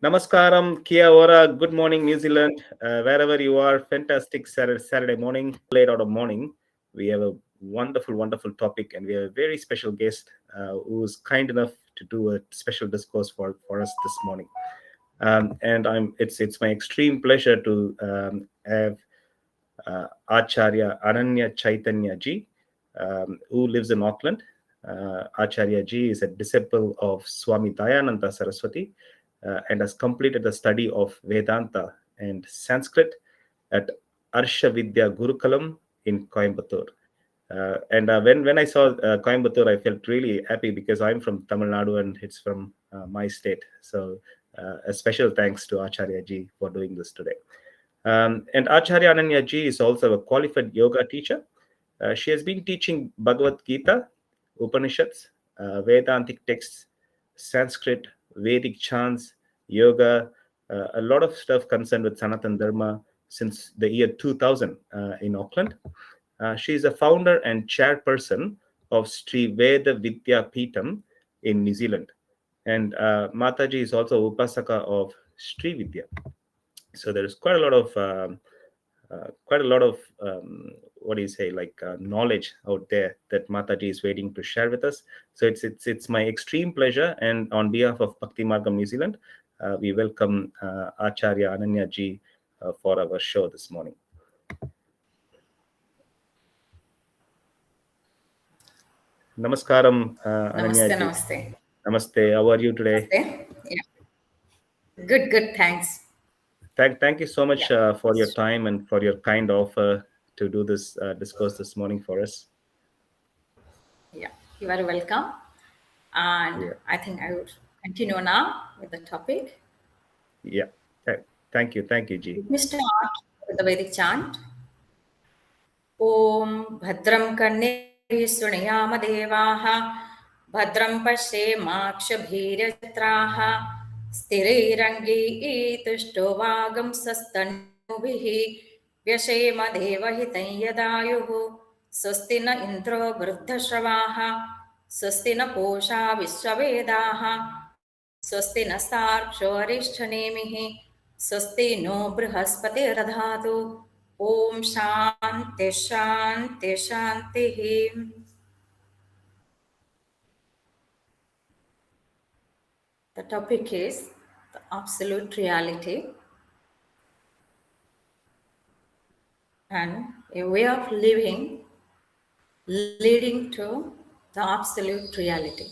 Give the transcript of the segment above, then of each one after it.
Namaskaram, Kia ora, good morning, New Zealand. Wherever you are, fantastic Saturday morning, late out of morning. We have a wonderful topic, and we have a very special guest who's kind enough to do a special discourse for us this morning. And it's my extreme pleasure to have Acharya Ananya Chaitanya ji, who lives in Auckland. Acharya ji is a disciple of Swami Dayananda Saraswati and has completed the study of Vedanta and Sanskrit at Arsha Vidya Gurukulam in Coimbatore. When I saw Coimbatore, I felt really happy because I'm from Tamil Nadu and it's from my state. So a special thanks to Acharya ji for doing this today. And Acharya Ananya ji is also a qualified yoga teacher. She has been teaching Bhagavad Gita, Upanishads, Vedantic texts, Sanskrit, Vedic chants, yoga, a lot of stuff concerned with Sanatan Dharma since the year 2000 in Auckland. She is a founder and chairperson of Sri Veda Vidya Peetham in New Zealand. And Mataji is also Upasaka of Sri Vidya. So there is quite a lot of what do you say, knowledge out there that Mataji is waiting to share with us. So it's my extreme pleasure, and on behalf of Bhakti Margam New Zealand, we welcome Acharya Ananya ji for our show this morning. Namaskaram, Ananya ji. Namaste. Namaste. How are you today? Namaste. Yeah. Good. Thanks. Thank you so much for your time and for your kind offer to do this discourse this morning for us. Yeah, you are welcome. And Yeah. I think I would continue now with the topic. Yeah. Thank you, Ji. Let me start with the Vedic chant. Om Bhadram Karne Sunayama Devaha Bhadram Pashe Makshabhiratraha Sthirirangi Tushtovagam Sastanubihi Vyashema Devahitan Yadayuhu Sustina Indro Vruddhashavaha Sustina Posha Vishwavedaha Sustina Starkshorishthanemihi Susti no Brihaspati Radhatu Om Shanti Shanti Shanti. The topic is the absolute reality and a way of living leading to the absolute reality.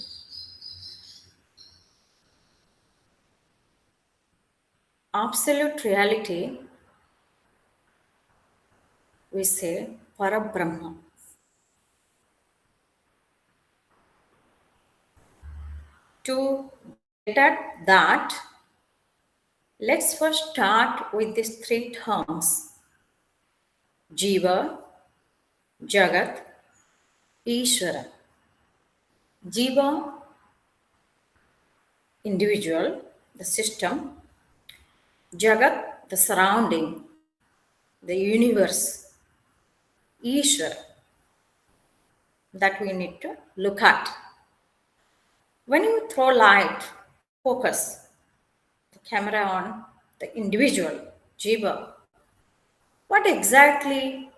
Absolute reality, we say Parabrahma. To get at that, let's first start with these three terms: Jiva, Jagat, Ishvara. Jiva, individual, the system; Jagat, the surrounding, the universe; Ishvara, that we need to look at. When you throw light, focus the camera on the individual, Jiva, what exactly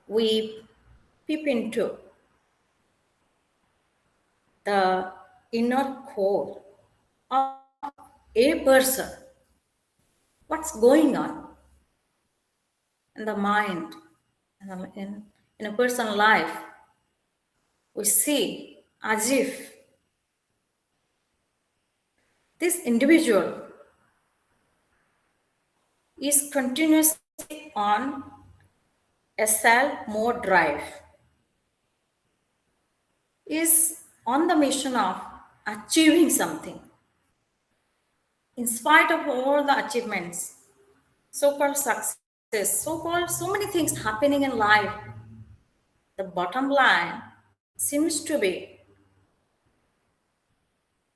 we peep into? The inner core of a person. What's going on in the mind, in a person's life? We see as if this individual is continuously on a self-mode drive, is on the mission of achieving something. In spite of all the achievements, so-called success, so many things happening in life, the bottom line seems to be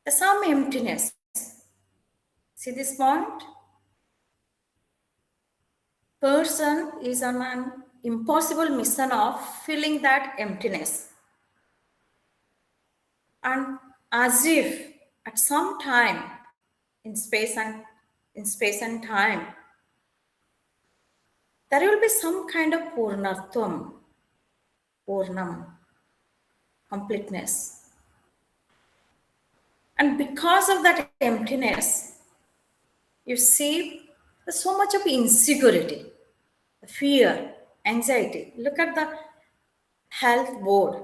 some emptiness. See this point? Person is on an impossible mission of filling that emptiness. And as if at some time in space and in space and time, there will be some kind of purnartvam, purnam, completeness. And because of that emptiness, you see there's so much of insecurity, fear, anxiety. Look at the health board,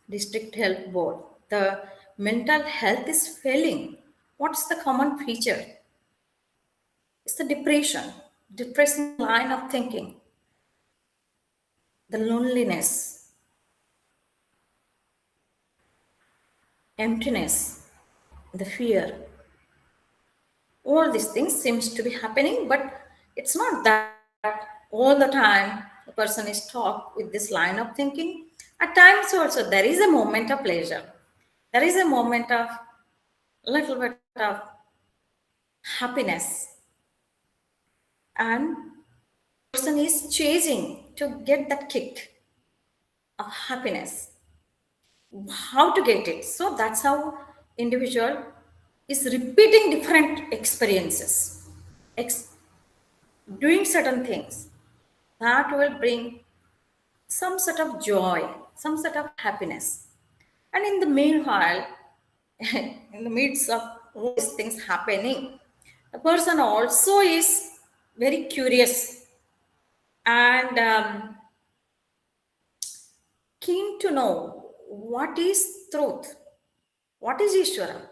district health board. The mental health is failing. What's the common feature? It's the depression, depressing line of thinking, the loneliness, emptiness, the fear. All these things seems to be happening, but it's not that all the time a person is talked with this line of thinking. At times also there is a moment of pleasure. There is a moment of little bit of happiness. And person is chasing to get that kick of happiness. How to get it? So that's how individual is repeating different experiences, doing certain things that will bring some sort of joy, some sort of happiness. And in the meanwhile, in the midst of all these things happening, the person also is very curious and keen to know what is truth, what is Ishvara.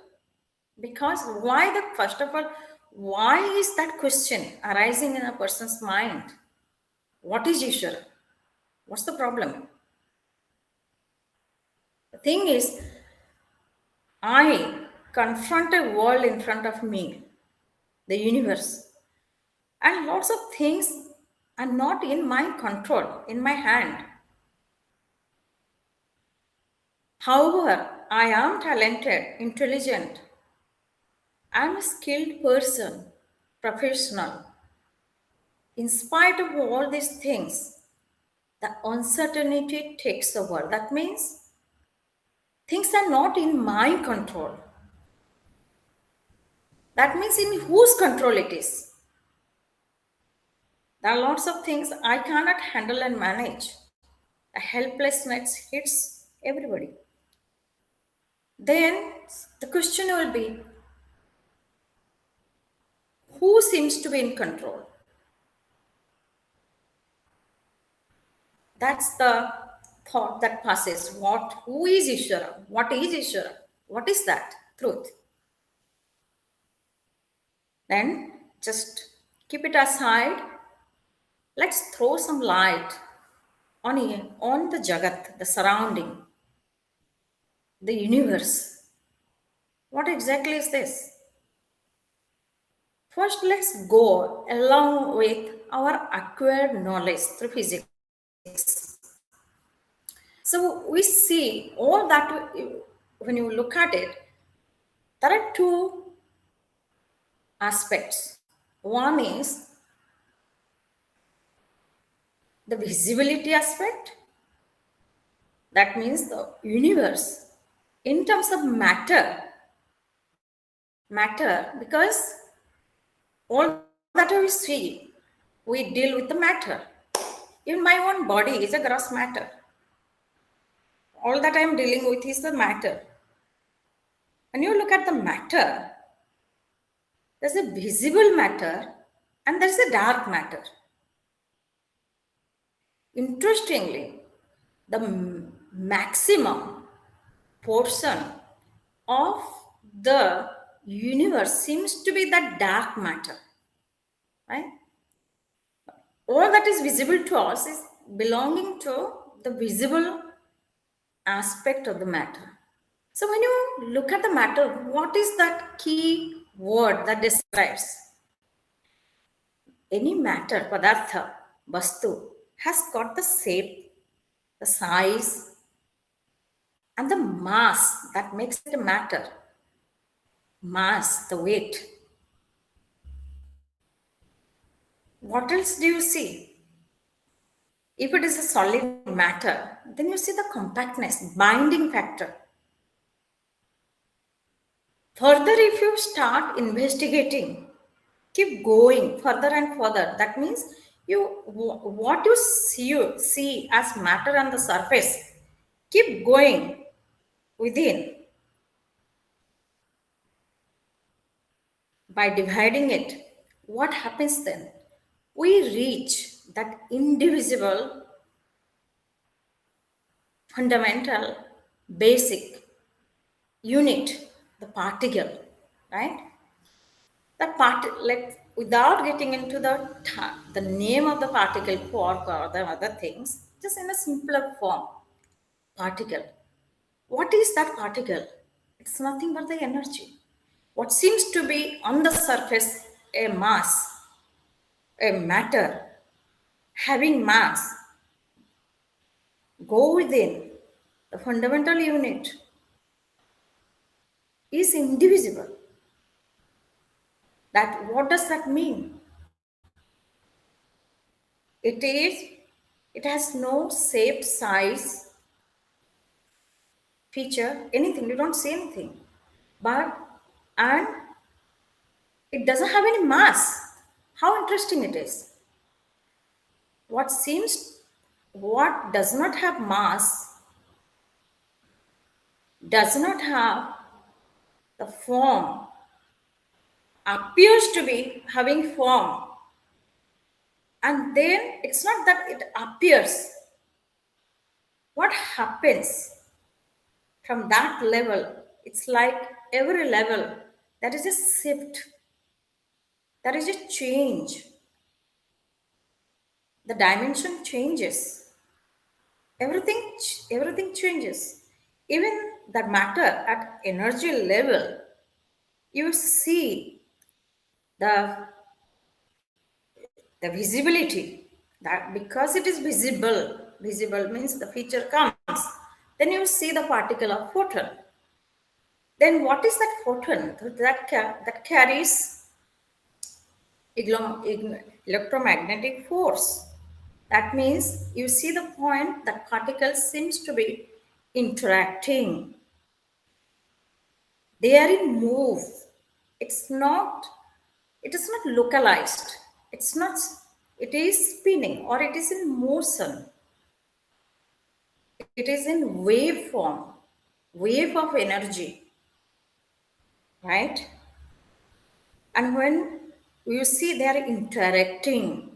Because why the first of all, why is that question arising in a person's mind? What is Ishvara? What's the problem? The thing is, I confront a world in front of me, the universe, and lots of things are not in my control, in my hand. However, I am talented, intelligent, I'm a skilled person, professional. In spite of all these things, the uncertainty takes over. That means things are not in my control. That means in whose control it is. There are lots of things I cannot handle and manage. The helplessness hits everybody. Then the question will be, who seems to be in control? That's the thought that passes. Who is Ishvara? What is Ishvara? What is that? Truth. Then just keep it aside. Let's throw some light on the Jagat, the surrounding, the universe. What exactly is this? First, let's go along with our acquired knowledge through physics. So we see all that when you look at it, there are two aspects. One is the visibility aspect. That means the universe in terms of matter, because all that we see, we deal with the matter. Even my own body is a gross matter. All that I am dealing with is the matter. When you look at the matter, there's a visible matter and there's a dark matter. Interestingly, the maximum portion of the universe seems to be that dark matter, right? All that is visible to us is belonging to the visible aspect of the matter. So when you look at the matter, what is that key word that describes? Any matter, padartha, vastu, has got the shape, the size, and the mass that makes it a matter. Mass, the weight. What else do you see? If it is a solid matter, then you see the compactness, binding factor. Further, if you start investigating keep going further and further. That means what you see as matter on the surface, keep going within. By dividing it, what happens then? We reach that indivisible, fundamental, basic unit, the particle, right? The part, like without getting into the name of the particle, quark or the other things, just in a simpler form, particle. What is that particle? It's nothing but the energy. What seems to be on the surface a mass, a matter, having mass, go within the fundamental unit is indivisible. That what does that mean? It is, it has no shape, size, feature, anything. You don't see anything. But and it doesn't have any mass. How interesting it is. What seems, what does not have mass, does not have the form, appears to be having form, and then it's not that it appears. What happens from that level? It's like every level, that is a shift, that is a change. The dimension changes. Everything changes. Even that matter at energy level, you see the the visibility, that because it is visible means the feature comes, then you see the particle of photon. Then what is that photon that carries electromagnetic force? That means you see the point that particle seems to be interacting, they are in move. It's not, it is not localized, it's not, it is spinning or it is in motion, it is in wave form, wave of energy, right? And when you see they are interacting,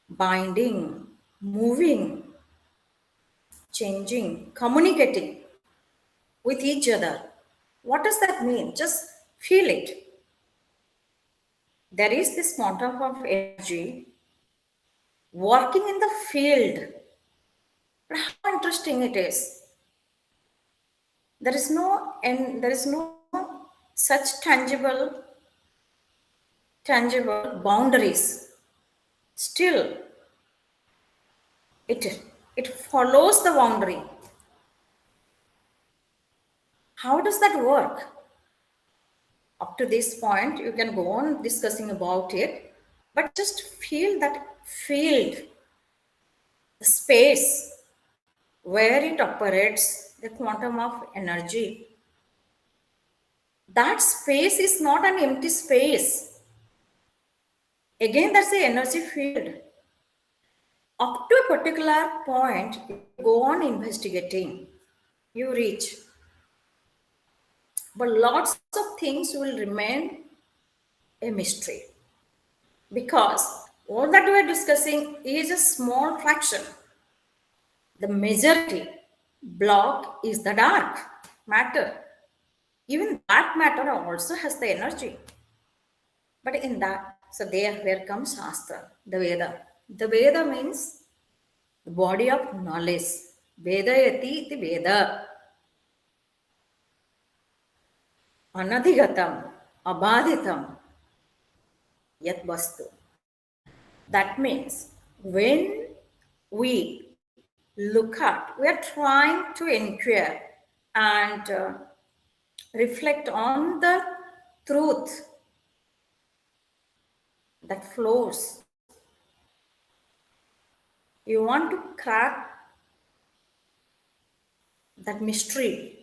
binding, moving, changing, communicating with each other, what does that mean? Just feel it. There is this quantum of energy working in the field. But how interesting it is. There is no such tangible boundaries. Still, it follows the boundary. How does that work? Up to this point, you can go on discussing about it, but just feel that field, the space where it operates, the quantum of energy. That space is not an empty space. Again, that's the energy field. Up to a particular point, you go on investigating, you reach. But lots of things will remain a mystery because all that we are discussing is a small fraction. The majority block is the dark matter. Even that matter also has the energy. But in that, so there where comes Shastra, the Veda. The Veda means the body of knowledge. Vedayati iti Veda. Anadhigatam, abadhitam, yat vastu. That means when we look at, we are trying to inquire and reflect on the truth that flows. You want to crack that mystery.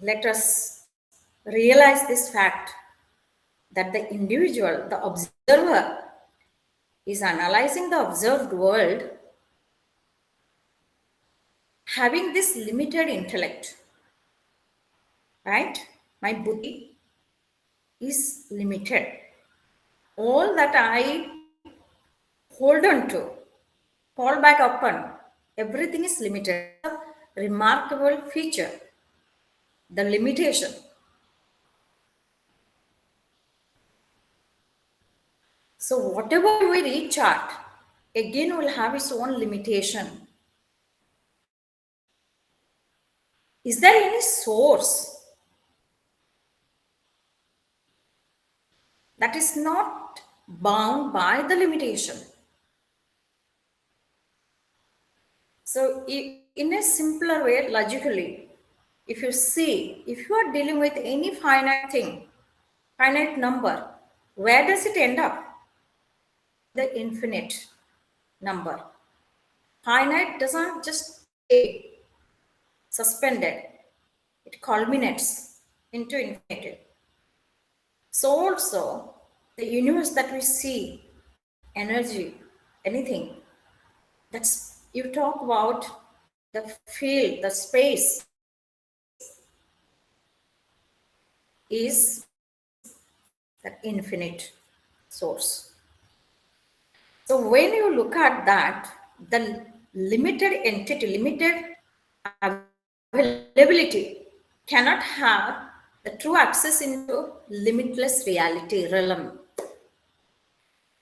let us realize this fact that the individual, the observer, is analyzing the observed world having this limited intellect, right? My buddhi is limited. All that I hold on to, fall back upon, everything is limited. That's a remarkable feature, the limitation. So whatever we reach at, again will have its own limitation. Is there any source that is not bound by the limitation? So in a simpler way, logically, if you see, if you are dealing with any finite thing, finite number, where does it end up? The infinite number. Finite doesn't just stay suspended, it culminates into infinity. So also, the universe that we see, energy, anything, that's you talk about the field, the space is that infinite source. So when you look at that, the limited entity, limited availability cannot have the true access into limitless reality realm.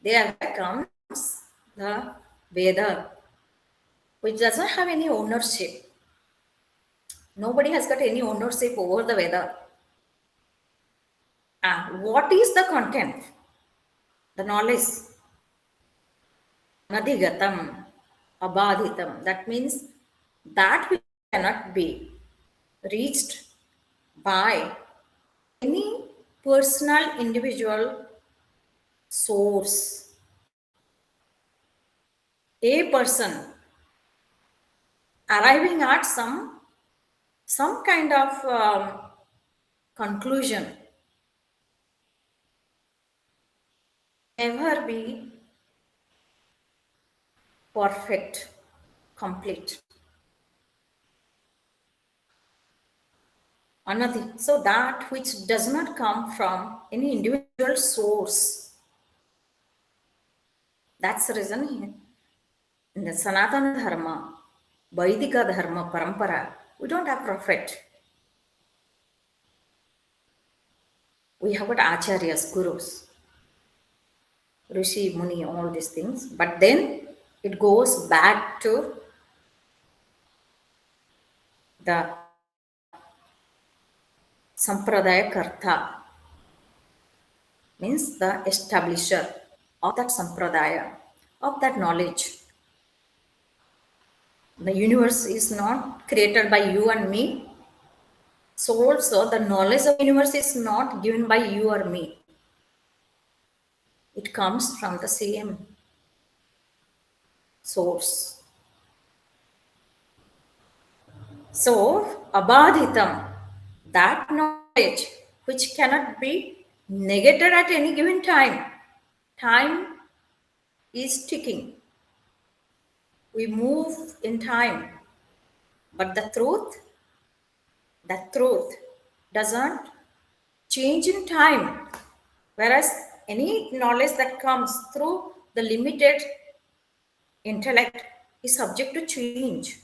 There comes the Veda, which doesn't have any ownership. Nobody has got any ownership over the Veda. And what is the content? The knowledge. Nadhigatam, abadhitam. That means that which cannot be reached by any personal individual source. A person arriving at some kind of conclusion never be perfect, complete. Another. So that which does not come from any individual source. That's the reason in the Sanatana Dharma, Vaidika Dharma Parampara, we don't have prophet. We have got acharyas, gurus, rishi, muni, all these things. But then it goes back to the sampradaya karta, means the establisher of that sampradaya, of that knowledge. The universe is not created by you and me. So also the knowledge of the universe is not given by you or me. It comes from the same source. So abadhitam, that knowledge which cannot be negated at any given time. Time is ticking. We move in time. But the truth doesn't change in time. Whereas any knowledge that comes through the limited intellect is subject to change.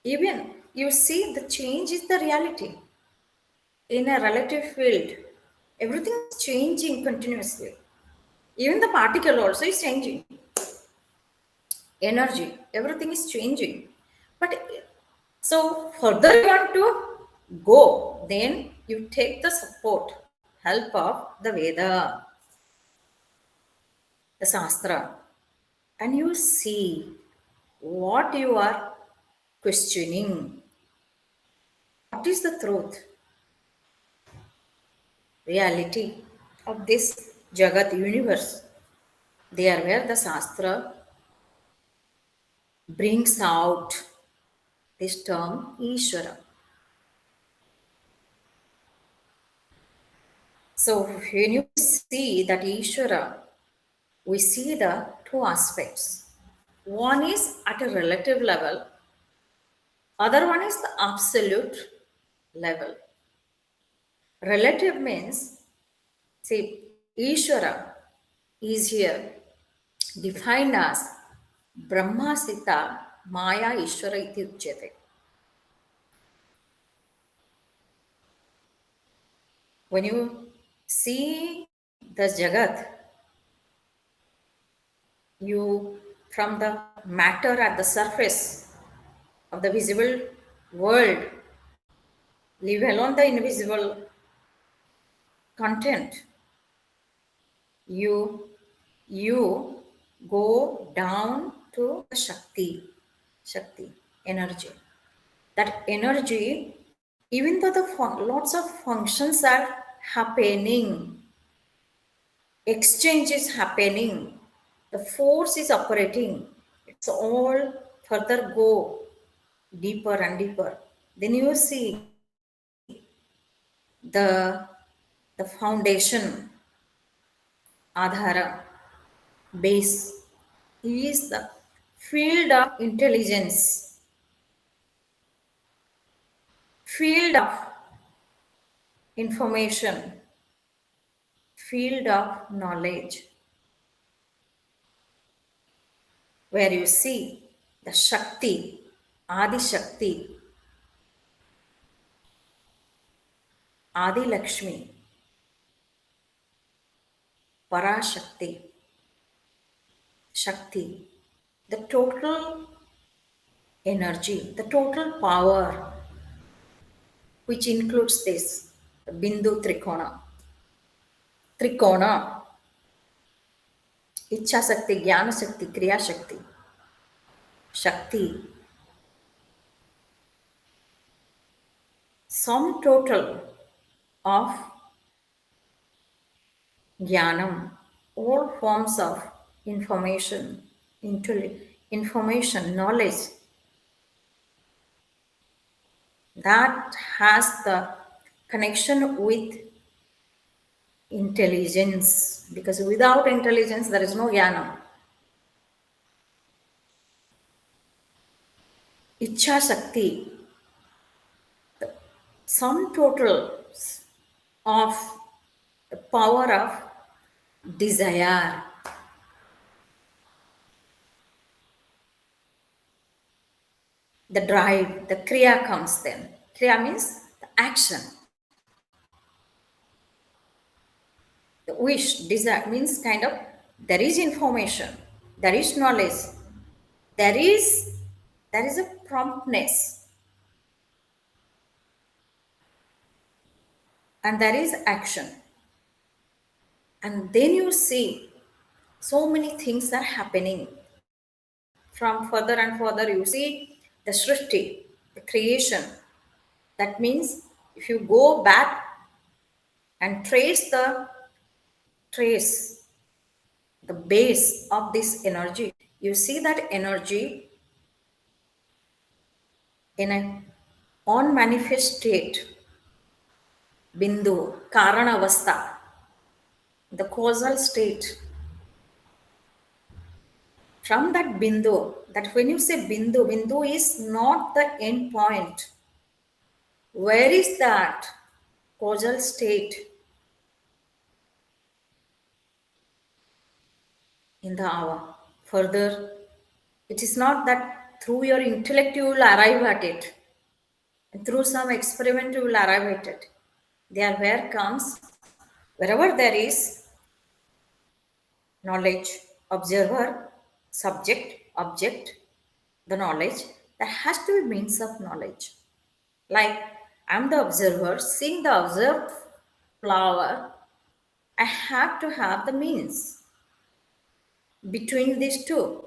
Even you see, the change is the reality. In a relative field, everything is changing continuously. Even the particle also is changing. Energy, everything is changing. But so further you want to go, then you take the support, help of the Veda, the Shastra, and you see what you are questioning. What is the truth, reality of this Jagat universe? There where the Shastra brings out this term Ishvara. So when you see that Ishvara, we see the two aspects. One is at a relative level, other one is the absolute level. Relative means, see, Ishvara is here defined as Brahma Sita Maya Ishvara iti uchyate. When you see the Jagat, you from the matter at the surface of the visible world, leave alone the invisible content, you you go down to the Shakti energy. That energy, even though the lots of functions are happening, exchange is happening, the force is operating, it's all further go deeper and deeper. Then you see the the foundation, adhara, base is the field of intelligence, field of information, field of knowledge, where you see the Shakti, Adi Shakti, Adi Lakshmi, Parashakti, Shakti, the total energy, the total power, which includes this, the Bindu Trikona. Trikona, Ichha Shakti, Jnana Shakti, Kriya Shakti, Shakti, sum total of Jnanam, all forms of information, information, knowledge that has the connection with intelligence, because without intelligence there is no Jnanam. Ichha Shakti, sum total of the power of desire. The drive, the kriya comes then. Kriya means the action. The wish, desire means kind of there is information, there is knowledge, there is a promptness, and there is action. And then you see so many things are happening. From further and further, you see the Srishti, the creation. That means if you go back and trace the base of this energy, you see that energy in an unmanifest state, bindu, karana avastha, the causal state. From that bindu, that when you say bindu, bindu is not the end point. Where is that causal state? In the hour. Further, it is not that through your intellect you will arrive at it, and through some experiment you will arrive at it. There where comes, wherever there is knowledge, observer, subject, object, the knowledge, there has to be means of knowledge. Like I'm the observer, seeing the observed flower, I have to have the means between these two.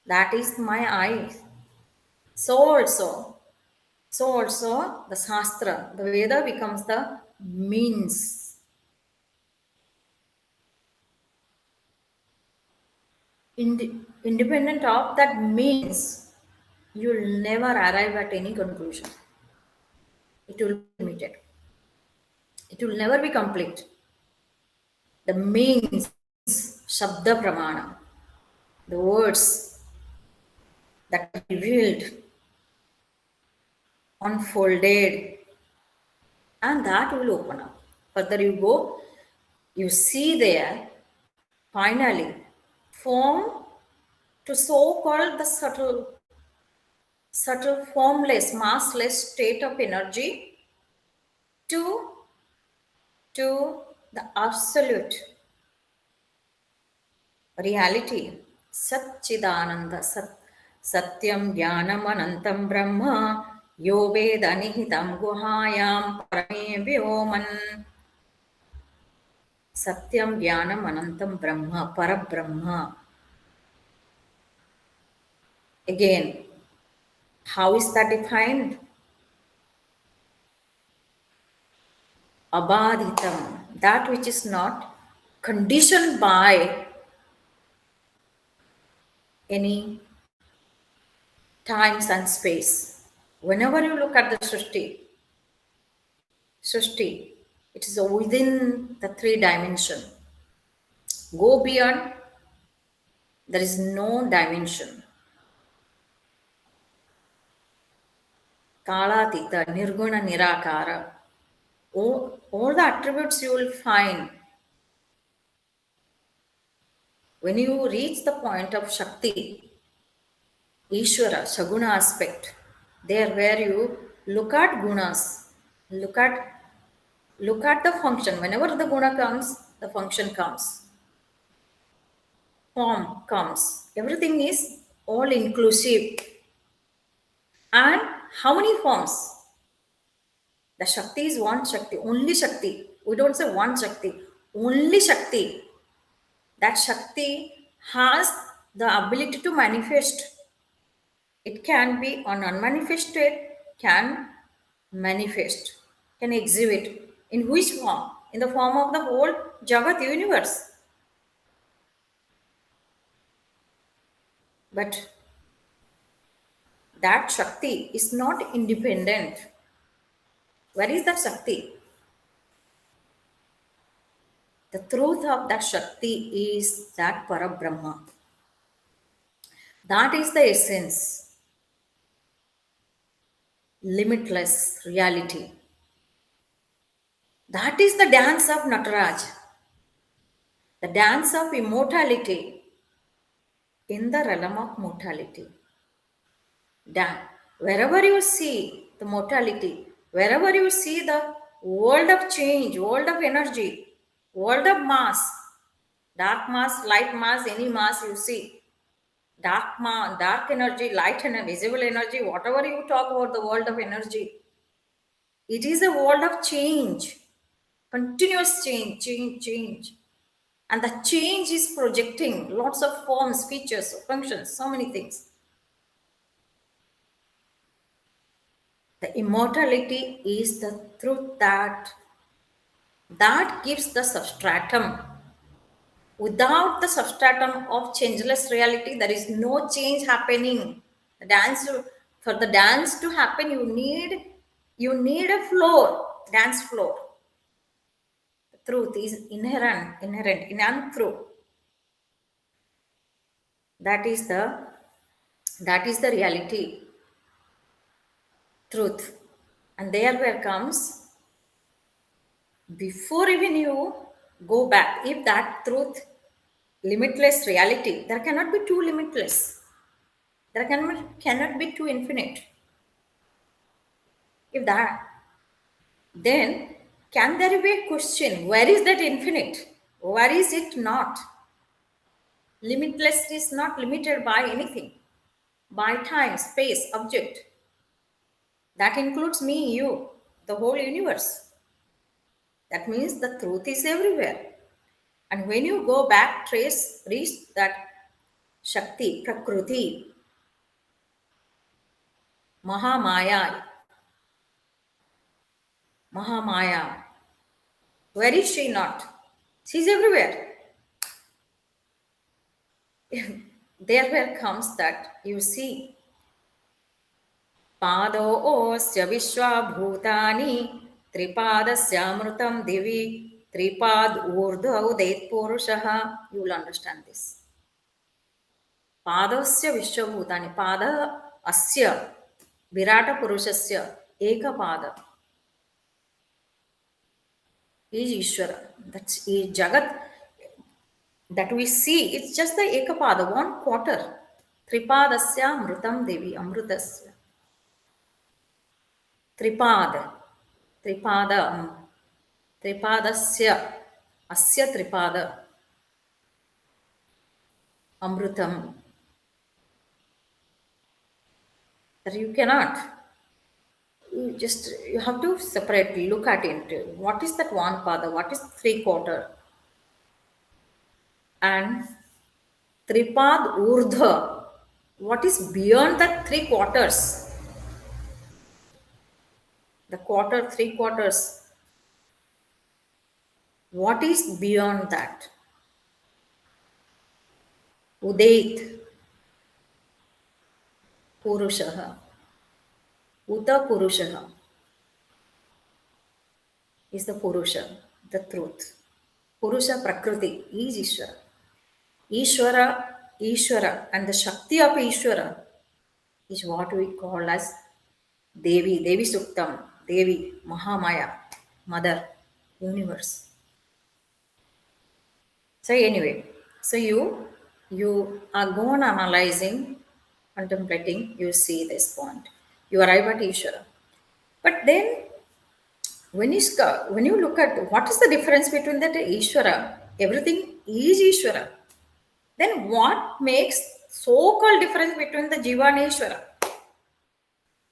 That is my eyes. So also, the Shastra, the Veda becomes the means. Independent of that means, you'll never arrive at any conclusion. It will be limited. It will never be complete. the means, Shabda Pramana, the words that are revealed, unfolded, and that will open up. Further you go, you see there, finally, form to so-called the subtle, formless, massless state of energy to, to the absolute reality. Satchidananda, Satyam Jnanam Anantam Brahma, Yo Veda Nihitam Guhayam Parame Vyoman. Satyam Jnanam Anantam Brahma, Parabrahma. Again, how is that defined? Abadhitam, that which is not conditioned by any times and space. Whenever you look at the Srishti, it is within the three dimension. Go beyond, there is no dimension. Kalatita, Nirguna, Nirakara. All the attributes you will find when you reach the point of Shakti, Ishvara, Saguna aspect, there where you look at gunas, look at the function. Whenever the guna comes, the function comes, form comes. Everything is all inclusive. And how many forms? The Shakti is one Shakti, only Shakti. We don't say one Shakti, only Shakti. That Shakti has the ability to manifest. It can be on unmanifested, can manifest, can exhibit. In which form? In the form of the whole Jagat universe. But that Shakti is not independent. Where is that Shakti? The truth of that Shakti is that Parabrahma. That is the essence, limitless reality. That is the dance of Nataraj, the dance of immortality in the realm of mortality. Wherever you see the mortality, wherever you see the world of change, world of energy, world of mass, dark mass, light mass, any mass you see, dark energy, light energy, visible energy, whatever you talk about the world of energy, it is a world of change, continuous change. And the change is projecting lots of forms, features, functions, so many things. The immortality is the truth that gives the substratum. Without the substratum of changeless reality, there is no change happening. For the dance to happen, you need a floor, dance floor. The truth is inherent in untruth. That is the reality, truth. And there where comes, before even you go back, if that truth, limitless reality, there cannot be two limitless. There cannot be two infinite. If that, then can there be a question? Where is that infinite? Where is it not? Limitless is not limited by anything, by time, space, object. That includes me, you, the whole universe. That means the truth is everywhere. And when you go back, reach that Shakti, Prakruti, Mahamaya, Mahamaya. Where is she not? She's everywhere. There where comes that you see. Pado osya vishwa bhutani tripadasya amrutam divi Tripad Urdha Udait Purushaha. You will understand this. Padasya Vishwabhutani. Pada Asya Virata Purushasya Eka Pada is Ishvara. That's Jagat that we see. It's just the Ekapada, one quarter. Tripadasya Amrutam Devi Amrutasya. Tripada. Tripada. Tripadasya. Asya Tripada. Amrutam. That you cannot. You have to separately look at it. What is that one pada? What is three quarter? And Tripad Urdha. What is beyond that three quarters? The quarter, three quarters. What is beyond that? Udait Purushaha. Uta Purushaha is the Purusha, the truth. Purusha Prakriti is Ishvara. Ishvara, and the Shakti of Ishvara is what we call as Devi Suktam, Devi, Mahamaya, Mother, Universe. So anyway, so you are going analyzing, contemplating, you see this point. You arrive at Ishvara. But then when you look at what is the difference between that Ishvara, everything is Ishvara. Then what makes so-called difference between the Jiva and Ishvara?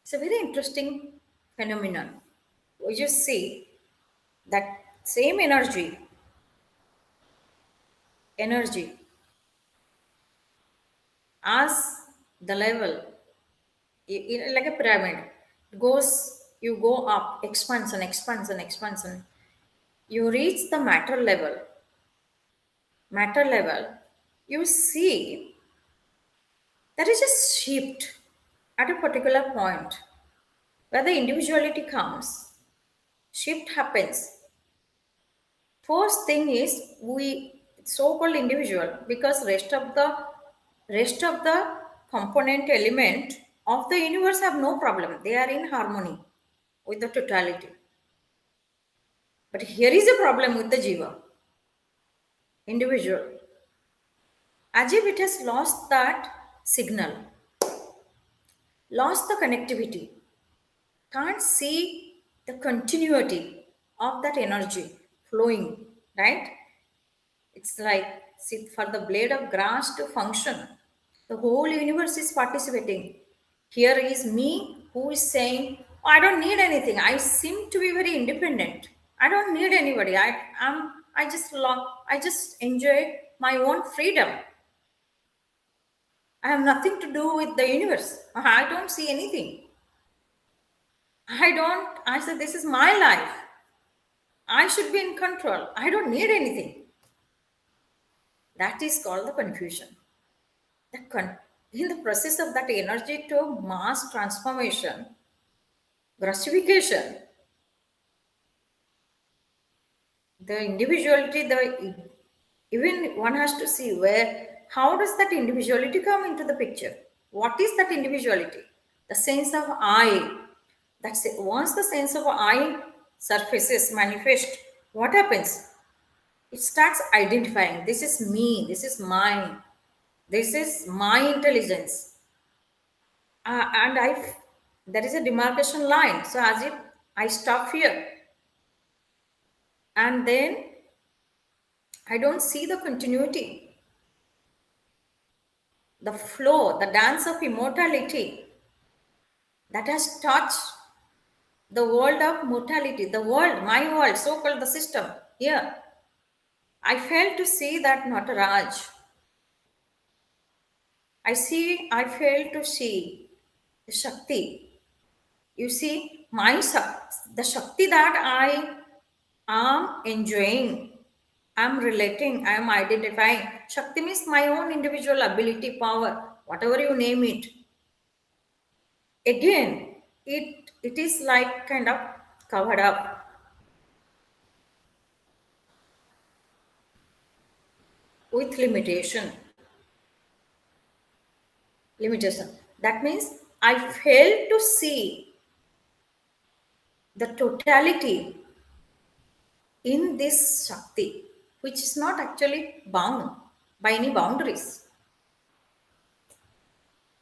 It's a very interesting phenomenon. We just see that same energy as the level, like a pyramid, you go up, expansion. You reach the matter level, you see there is a shift at a particular point where the individuality comes, shift happens. First thing is we so-called individual because rest of the component element of the universe have no problem. They are in harmony with the totality. But here is a problem with the jiva, individual. As if it has lost that signal, lost the connectivity, can't see the continuity of that energy flowing, right? It's like see, for the blade of grass to function, the whole universe is participating. Here is me who is saying, "Oh, I don't need anything. I seem to be very independent. I don't need anybody. I just enjoy my own freedom. I have nothing to do with the universe. I don't see anything. I said, this is my life. I should be in control. I don't need anything." That is called the confusion. In the process of that energy to mass transformation, gratification, the individuality, even one has to see how does that individuality come into the picture? What is that individuality? The sense of I. Once the sense of I surfaces, manifest, what happens? It starts identifying. This is me. This is mine. This is my intelligence. And there is a demarcation line. So as if I stop here, and then I don't see the continuity, the flow, the dance of immortality that has touched the world of mortality, the world, my world, so-called the system. Here, I fail to see that Nataraj. I fail to see the Shakti. You see, the Shakti that I am enjoying, I'm relating, I'm identifying. Shakti means my own individual ability, power, whatever you name it. Again, it is like kind of covered up. with limitation. Limitation. That means I fail to see the totality in this Shakti, which is not actually bound by any boundaries.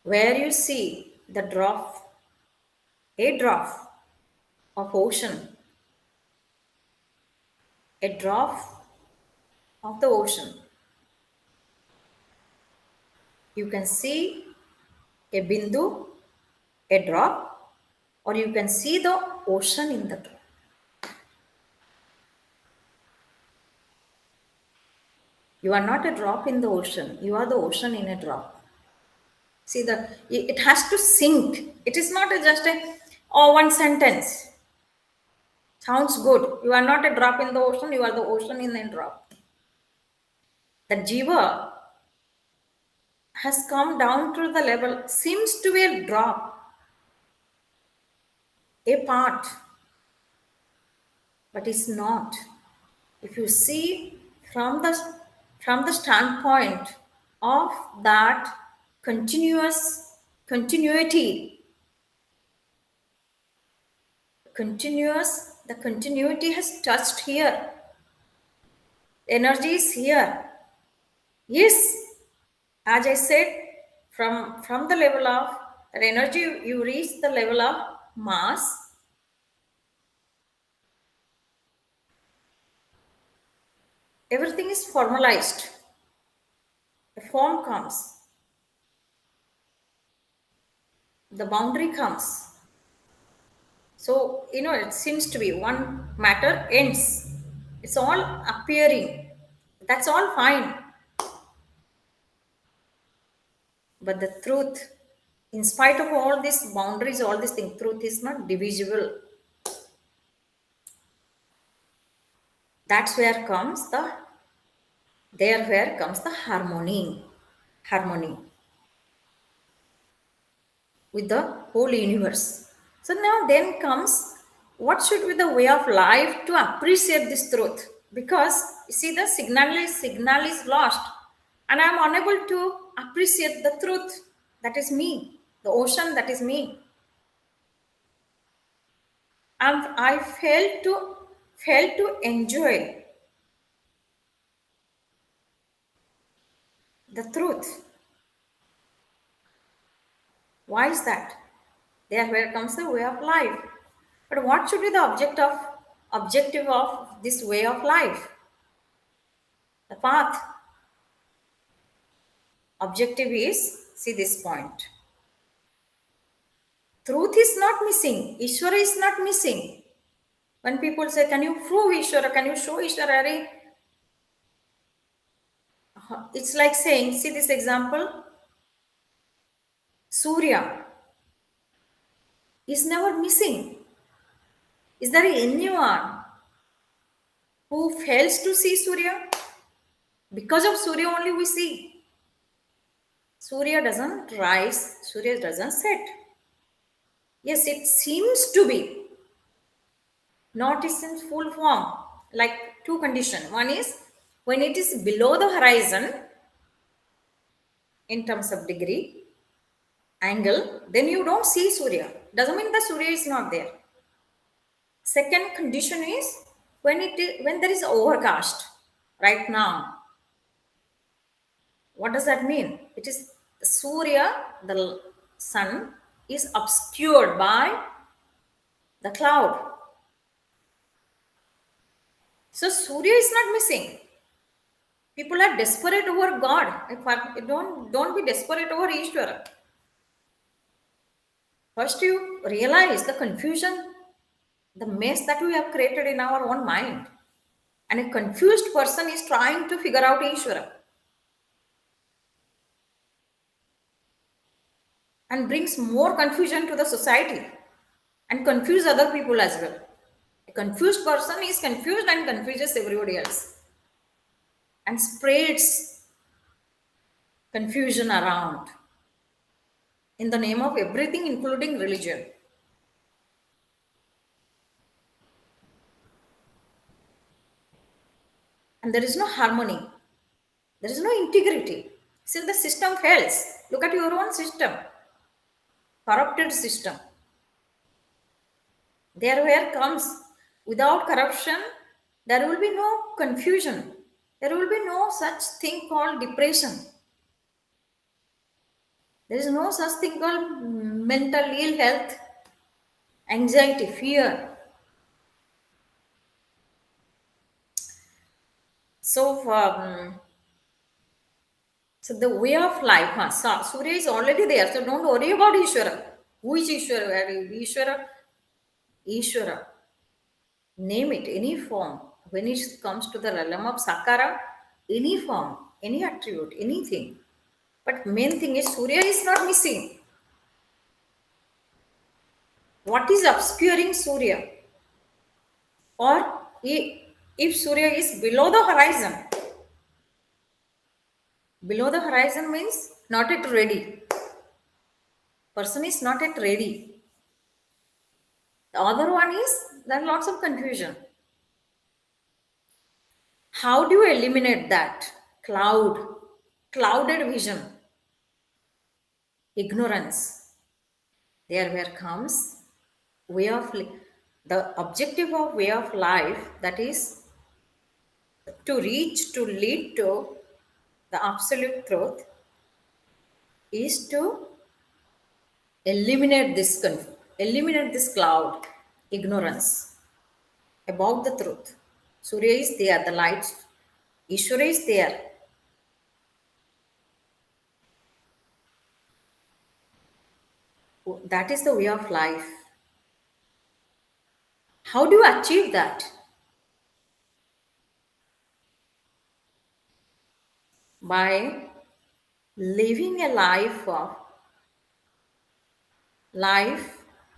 Where you see the drop, a drop of ocean, a drop of the ocean, you can see a bindu, a drop, or you can see the ocean in the drop. You are not a drop in the ocean, you are the ocean in a drop. See, it has to sink. It is not just a one sentence. Sounds good. You are not a drop in the ocean, you are the ocean in a drop. The jiva has come down to the level, seems to be a drop, a part, but it's not. If you see from the standpoint of that continuity, the continuity has touched here. Energy is here. Yes, as I said, from the level of that energy, you reach the level of mass. Everything is formalized. The form comes, the boundary comes. So, it seems to be one matter ends. It's all appearing. That's all fine. But the truth, in spite of all these boundaries, all these things, truth is not divisible. That's where comes the harmony. Harmony with the whole universe. So now then comes what should be the way of life to appreciate this truth? Because you see the signal is lost and I am unable to appreciate the truth that is me, the ocean that is me. And I fail to enjoy the truth. Why is that? There where comes the way of life. But what should be the objective of this way of life? The path. Objective is, see this point. Truth is not missing. Ishvara is not missing. When people say, can you prove Ishvara? Can you show Ishvara? It's like saying, see this example. Surya is never missing. Is there anyone who fails to see Surya? Because of Surya only we see. Surya doesn't rise, Surya doesn't set. Yes, it seems to be not is in full form, like two conditions. One is when it is below the horizon in terms of degree, angle, then you don't see Surya. Doesn't mean the Surya is not there. Second condition is when there is overcast right now. What does that mean? It is Surya, the sun, is obscured by the cloud. So Surya is not missing. People are desperate over God. Don't be desperate over Ishvara. First, you realize the confusion, the mess that we have created in our own mind. And a confused person is trying to figure out Ishvara and brings more confusion to the society and confuse other people as well. A confused person is confused and confuses everybody else and spreads confusion around in the name of everything, including religion. And there is no harmony. There is no integrity. Still, the system fails. Look at your own system, corrupted system. There where comes without corruption, there will be no confusion. There will be no such thing called depression. There is no such thing called mental ill health, anxiety, fear. So, so the way of life, Surya is already there. So don't worry about Ishvara. Who is Ishvara? Where is Ishvara? Ishvara. Name it, any form. When it comes to the realm of Sakara, any form, any attribute, anything. But main thing is Surya is not missing. What is obscuring Surya? Or if Surya is below the horizon means not yet ready. Person is not yet ready. The other one is there are lots of confusion. How do you eliminate that? Clouded vision, ignorance. There where comes way of the objective of way of life, that is to lead to the absolute truth, is to eliminate this cloud, ignorance about the truth. Surya is there, the light, Ishvara is there. That is the way of life. How do you achieve that? By living a life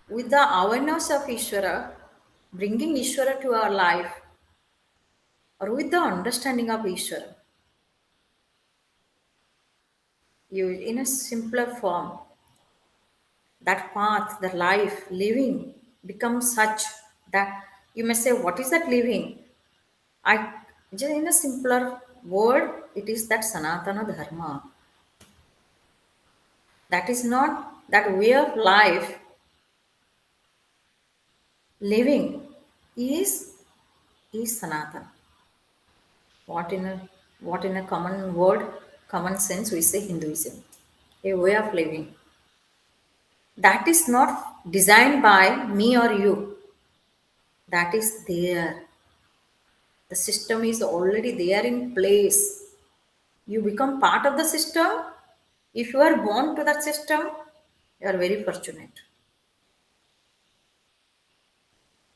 with the awareness of Ishvara, bringing Ishvara to our life, or with the understanding of Ishvara. You, in a simpler form, that path, the life, living becomes such that you may say, what is that living? I just in a simpler word, it is that Sanatana Dharma. That is not that way of life living is Sanatana. What in a common word, common sense we say Hinduism. A way of living. That is not designed by me or you. That is there. The system is already there in place. You become part of the system. If you are born to that system, you are very fortunate.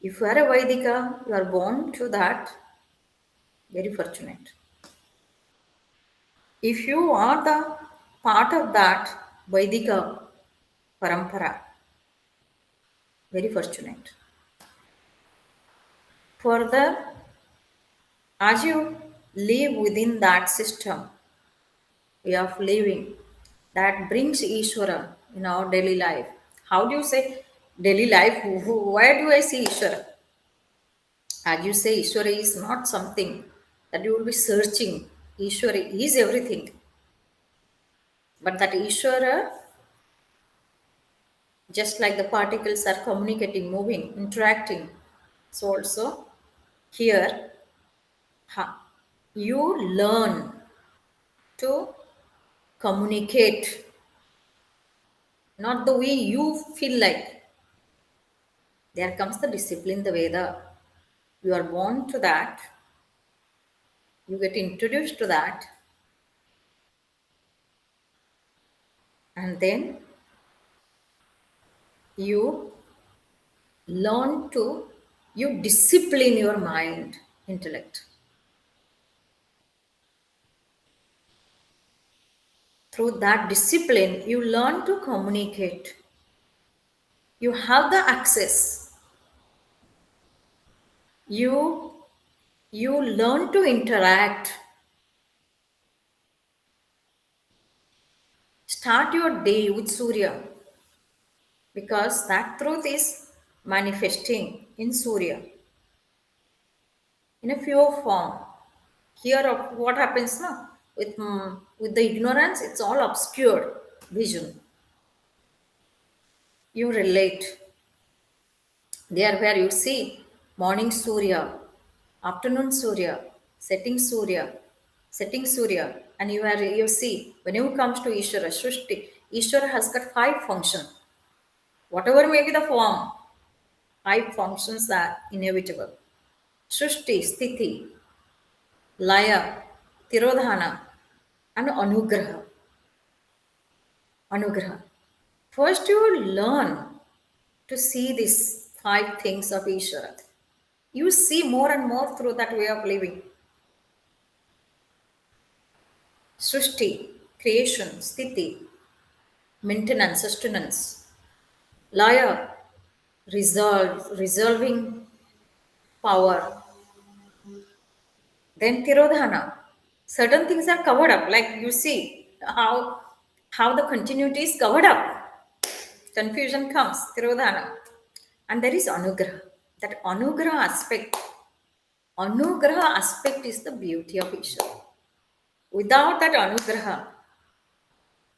If you are a Vaidika, you are born to that, very fortunate. If you are the part of that Vaidika parampara, very fortunate. Further, as you live within that system, way of living, that brings Ishvara in our daily life. How do you say daily life? Where do I see Ishvara? As you say, Ishvara is not something that you will be searching. Ishvara is everything. But that Ishvara, just like the particles are communicating, moving, interacting, so also here you learn to communicate, not the way you feel like. There comes the discipline, the Veda. You are born to that, you get introduced to that, and then you learn to, you discipline your mind, intellect. Through that discipline, you learn to communicate. You have the access. You you learn to interact. Start your day with Surya because that truth is manifesting in Surya in a pure form. Here, what happens now? with the ignorance, it's all obscured vision. You relate. There where you see morning Surya, afternoon Surya, setting Surya, and you see when you comes to Ishvara, Srishti, Ishvara has got five functions. Whatever may be the form, five functions are inevitable. Srishti, Sthiti, Laya, Tirodhana, and Anugraha. Anugraha. First, you will learn to see these five things of Ishvara. You see more and more through that way of living. Srishti, creation, sthiti, maintenance, sustenance. Laya, resolving power. Then Tirodhana. Certain things are covered up, like you see how the continuity is covered up. Confusion comes, Tirodhana. And there is Anugraha. That Anugraha aspect is the beauty of Ishvara. Without that Anugraha,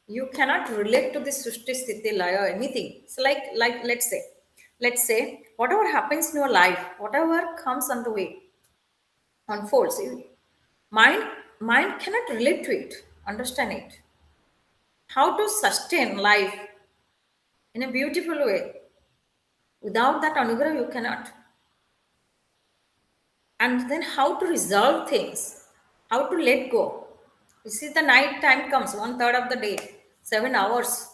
you cannot relate to the Srishti Sthiti Laya or anything. It's like let's say, whatever happens in your life, whatever comes on the way, unfolds. Mind, mind cannot relate to it, understand it. How to sustain life in a beautiful way. Without that anugrah, you cannot. And then how to resolve things, how to let go. You see, the night time comes, 1/3 of the day, 7 hours.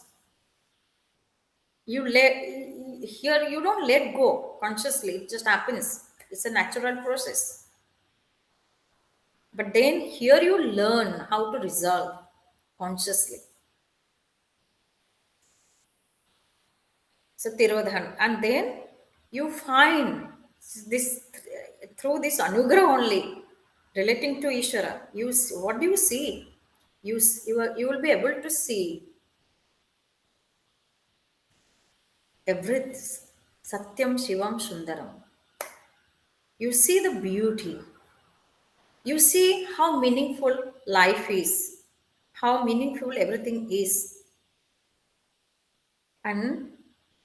Here you don't let go consciously, it just happens. It's a natural process. But then here you learn how to resolve consciously. So Tirodhan. And then you find this through this anugrah only, relating to Ishvara. What do you see? You will be able to see everything. Satyam Shivam Sundaram. You see the beauty. You see how meaningful life is, how meaningful everything is, and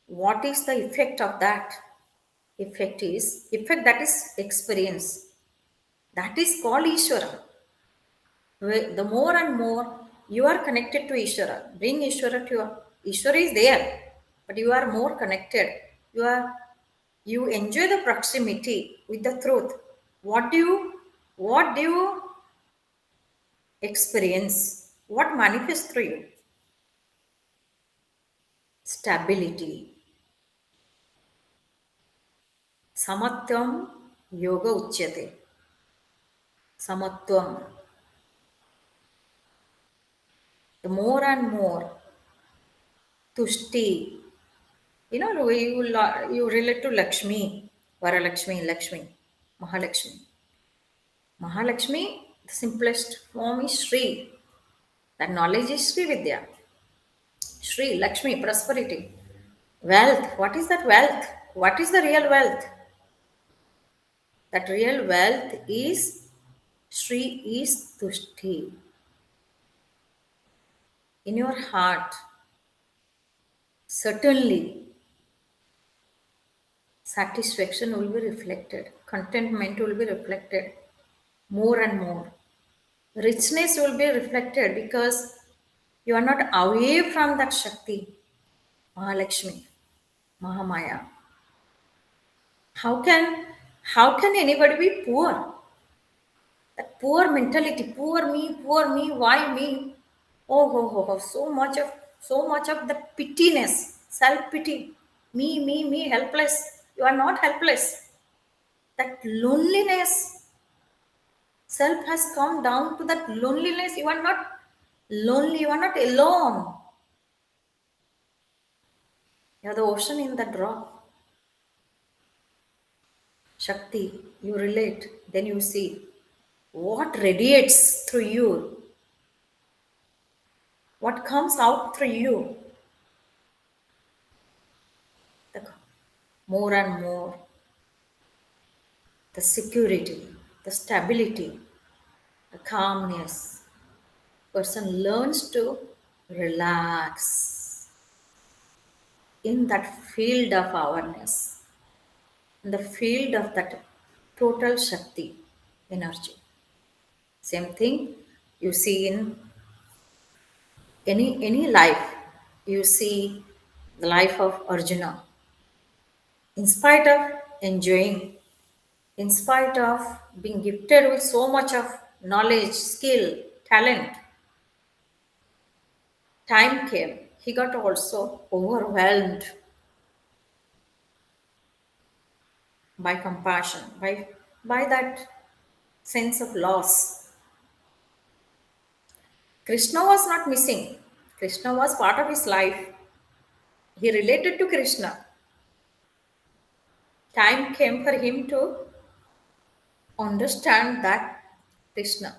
what is the effect of that. Effect that is experience. That is called Ishvara. The more and more you are connected to Ishvara, bring Ishvara to your Ishvara is there, but you are more connected. You enjoy the proximity with the truth. What do you experience? What manifests through you? Stability. Samatvam yoga uchyate. Samatvam. The more and more tushti. You relate to Lakshmi, Varalakshmi, Lakshmi, Mahalakshmi. Mahalakshmi, the simplest form is Sri. That knowledge is Sri Vidya. Sri, Lakshmi, prosperity. Wealth. What is that wealth? What is the real wealth? That real wealth is Sri is Tushti. In your heart, certainly satisfaction will be reflected, contentment will be reflected more and more. Richness will be reflected because you are not away from that Shakti, Mahalakshmi, Mahamaya. How can anybody be poor? That poor mentality, poor me, why me? Oh, so much of the pittiness, self pity, me, helpless. You are not helpless. That loneliness, self has come down to that loneliness. You are not lonely. You are not alone. You are the ocean in the drop. Shakti, you relate, then you see what radiates through you, what comes out through you. The more and more, the security, the stability, the calmness. person learns to relax in that field of awareness, in the field of that total Shakti energy. Same thing you see in any life. You see the life of Arjuna. In spite of enjoying, in spite of being gifted with so much of knowledge, skill, talent, time came. He got also overwhelmed by compassion, by that sense of loss. Krishna was not missing. Krishna was part of his life. He related to Krishna. Time came for him to understand that Krishna.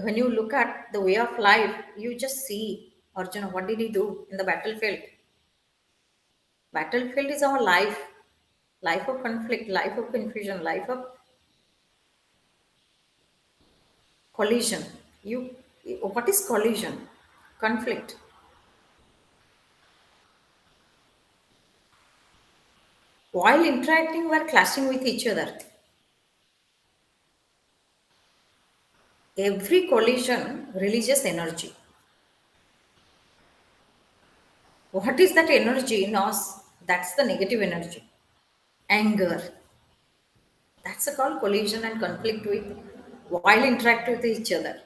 When you look at the way of life, you just see Arjuna, what did he do in the battlefield? Battlefield is our life of conflict, life of confusion, life of collision. You, what is collision? Conflict. While interacting, we are clashing with each other. Every collision releases energy. What is that energy in us? That's the negative energy. Anger. That's a called collision and conflict with while interact with each other.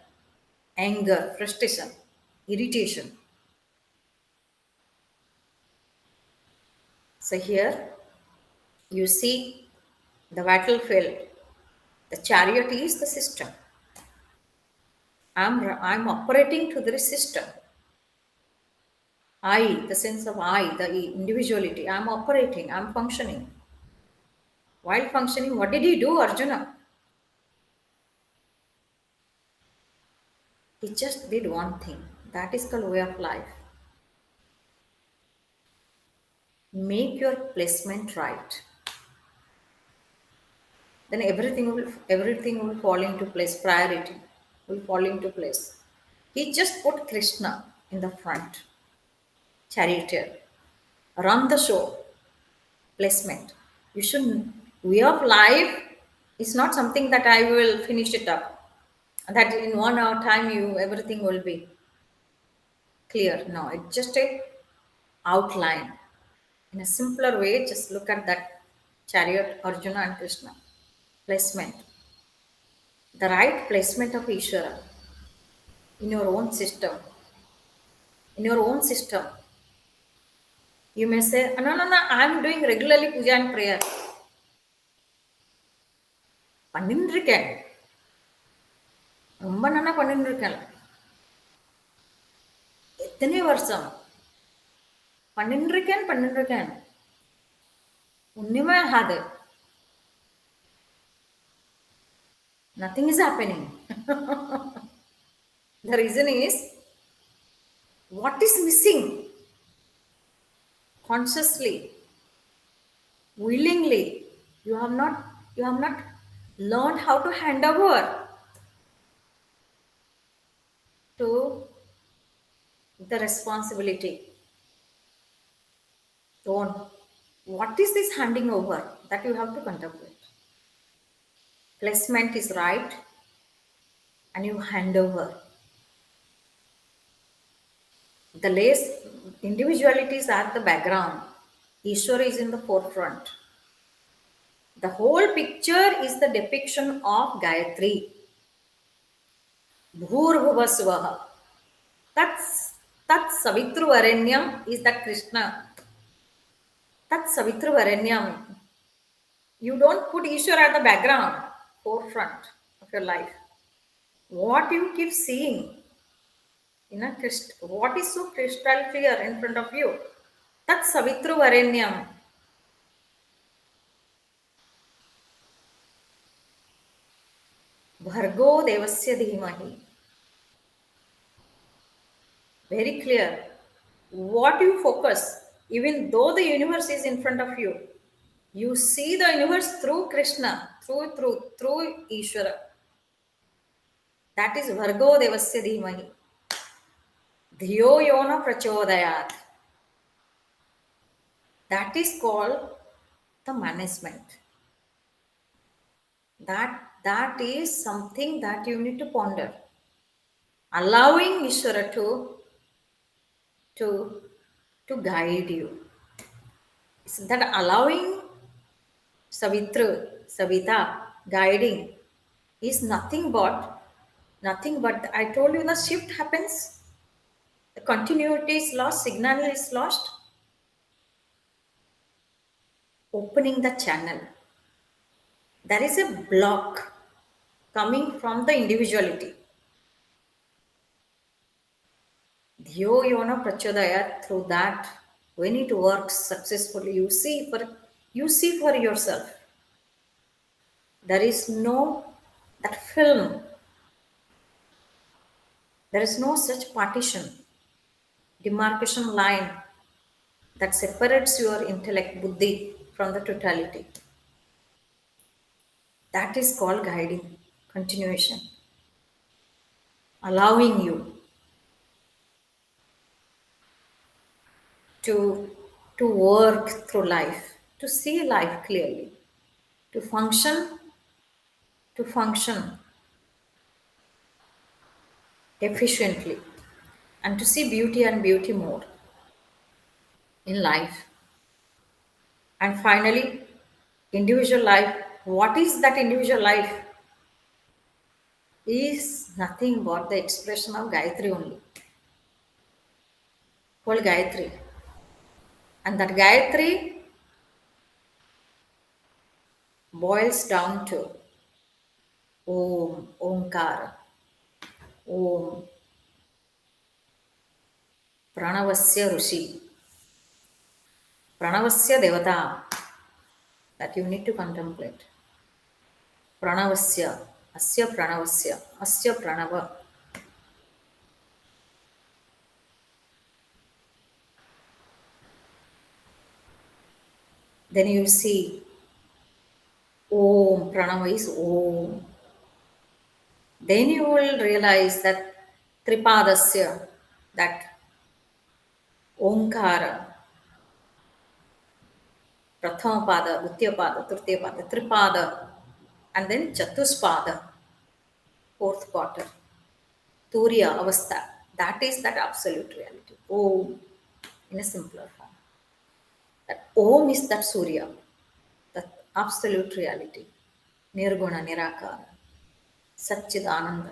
Anger, frustration, irritation. So here you see the battlefield. The chariot is the system. I'm operating to this system. I, the sense of I, the individuality. I'm operating. I'm functioning. While functioning, what did he do, Arjuna? He just did one thing. That is called way of life. Make your placement right. Then everything will fall into place. Priority will fall into place. He just put Krishna in the front. Charioteer. Run the show. Placement. You shouldn't. Way of life is not something that I will finish it up. That in 1 hour time you everything will be clear. No, it's just a outline. In a simpler way, just look at that chariot, Arjuna and Krishna. Placement. The right placement of Ishvara in your own system. In your own system. You may say, no, no, no, I'm doing regularly puja and prayer. பண்ணின்றிருக்கேன் ரொம்ப நானா பண்ணின்றிருக்கேன் எத்தனை வருஷம் பண்ணின்றிருக்கேன் ஒண்ணுமே ஆகாது nothing is happening. The reason is what is missing consciously, willingly. You have not learned how to hand over to the responsibility. Don't. What is this handing over that you have to contemplate? Placement is right and you hand over. The less individualities are the background. Ishwara is in the forefront. The whole picture is the depiction of Gayatri. Bhurvasvaha. That's Savitru Varenyam is that Krishna. That's Savitru Varenyam. You don't put Ishwara at the background, forefront of your life. What you keep seeing what is so crystal clear in front of you? That's Savitru Varenyam. Bhargo Devasya Dhimahi. Very clear. What you focus, even though the universe is in front of you, you see the universe through Krishna, through Ishvara. That is Vargo Devasya Dhimahi. Dhiyo Yona Prachodayat. That is called the management. That is something that you need to ponder. Allowing Ishvara to, to guide you. Is that allowing Savita, guiding is nothing but I told you the shift happens, the continuity is lost, signal is lost, opening the channel. There is a block coming from the individuality. Dhyo Yona Prachodaya, through that, when it works successfully, you see for yourself. There is no that film, there is no such partition, demarcation line that separates your intellect, buddhi, from the totality. That is called guiding, continuation, allowing you to, to work through life, to see life clearly, to function efficiently, and to see beauty and beauty more in life. And finally, individual life. What is that individual life? Is nothing but the expression of Gayatri only, called Gayatri. And that Gayatri boils down to Om, Omkara, Om, Pranavasya Rishi, Pranavasya Devata, that you need to contemplate. Pranavasya, Asya Pranava. Then you see Om, Pranava is Om. Then you will realize that Tripadasya, that Omkara, Prathama Pada, Dvitiya Pada, Tritiya Pada, Tripada, and then Chatuspada, fourth quarter, Turiya Avastha. That is that absolute reality. Om, in a simpler form. That Om is that Surya, that absolute reality. Nirguna, Nirakara, Satchidananda.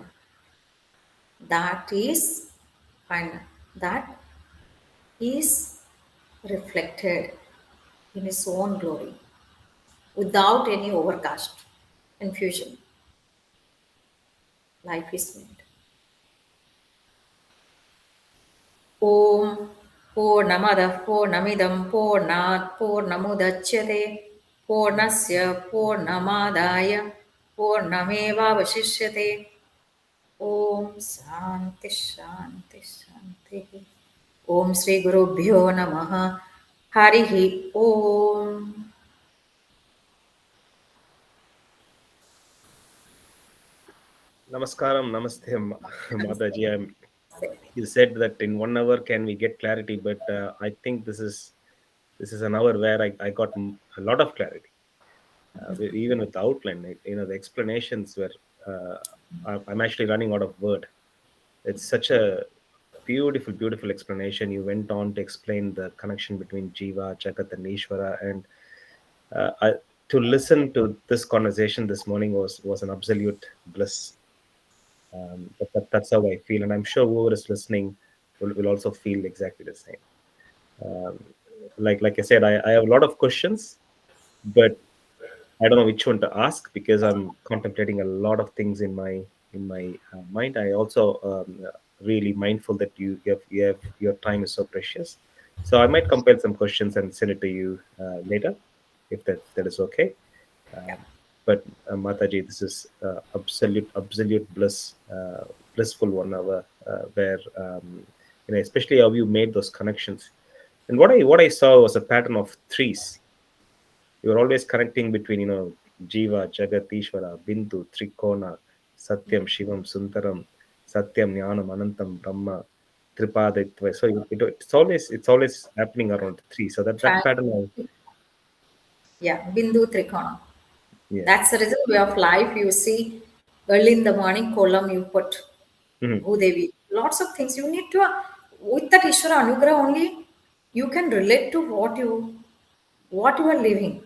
That is final. That is reflected in its own glory without any overcast, confusion. Life is made. Om Purnamadah Purnamidam Purnat Purnamudachyate Purnasya Purnamadaya Purnameva Vashishyate. Om Shanti Shanti Shanti. Om Sri Gurubhyo Namaha. Harihi Om. Namaskaram, namaste, Mataji. You said that in 1 hour can we get clarity, but I think this is an hour where I got a lot of clarity. Even with the outline, the explanations were. I'm actually running out of word. It's such a beautiful, beautiful explanation. You went on to explain the connection between Jiva, Jagat, and Ishvara, and I, to listen to this conversation this morning was an absolute bliss. That's how I feel, and I'm sure whoever is listening will also feel exactly the same. Um, like I said, I have a lot of questions, but I don't know which one to ask because I'm contemplating a lot of things in my mind. I also really mindful that you have your time is so precious, so I might compile some questions and send it to you later, if that is okay. Yeah. But Mataji, this is absolute blissful 1 hour where especially how you made those connections. And what I saw was a pattern of threes. You are always connecting between Jiva, Jagat, Ishvara, Bindu, Trikona, Satyam Shivam Sundaram, Satyam Jnanam Anantam Brahma, Tripaditva. So it's always happening around three. So that pattern of, Yeah, Bindu Trikona. yeah. That's the reason way of life. You see, early in the morning column you put Mm-hmm. Bhudevi. Lots of things you need to, with that Ishvara Anugrah only, you can relate to what you are living.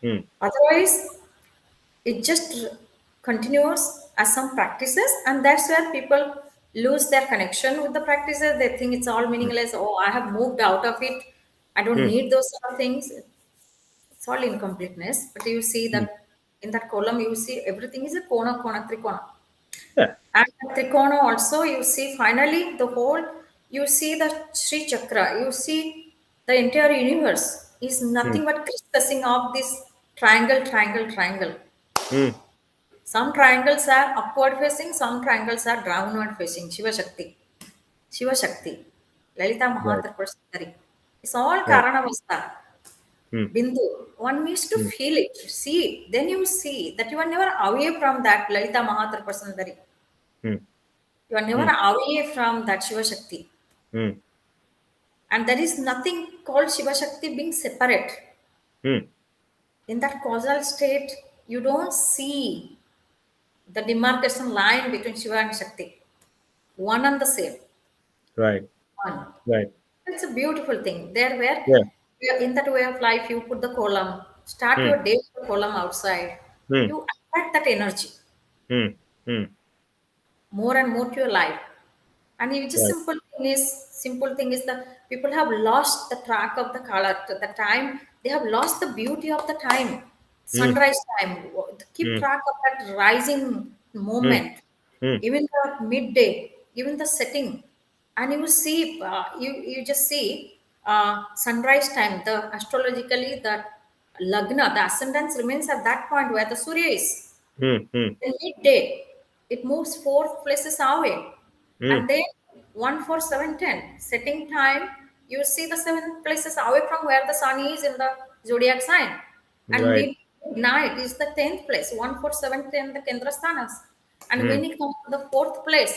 Mm. Otherwise, it just continues as some practices, and that's where people lose their connection with the practices. They think it's all meaningless. Oh, I have moved out of it. I don't Mm. need those sort of things. It's all incompleteness. But you see Mm. that in that column, you see everything is a kona, kona, trikona. Yeah. And the trikona also, you see finally the whole, you see the Sri Chakra, you see the entire universe is Mm. nothing but crisscrossing of this triangle, triangle, triangle. Mm. Some triangles are upward facing, some triangles are downward facing. Shiva Shakti. Shiva Shakti. Lalita Right. Mahatripura Sundari. It's all Right. Karanavastha. Mm. Bindu. One needs to Mm. feel it, see it. Then you see that you are never away from that Lalita Mahatripura Sundari. Mm. You are never Mm. away from that Shiva Shakti. Mm. And there is nothing called Shiva Shakti being separate. Mm. In that causal state, you don't see the demarcation line between Shiva and Shakti. One and the same. Right. One. Right. It's a beautiful thing. There Yeah. where in that way of life, you put the column, start Mm. your day with the column outside. Mm. You attract that energy Mm. Mm. more and more to your life. And you just Right. simple thing is that people have lost the track of the color, the time. They have lost the beauty of the time, Mm. sunrise time. Keep Mm. track of that rising Mm. moment, Mm. even the midday, even the setting, and you see, you just see sunrise time. The astrologically that lagna, the ascendance remains at that point where the Surya is. Mm. Mm. In midday, it moves four places away. Mm. And then 1 4 7 10 setting time, you see the seven places away from where the sun is in the zodiac sign. And Right. midnight is the 10th place, 1 4 7 10 the Kendra Sthanas. And Mm. when it comes to the fourth place,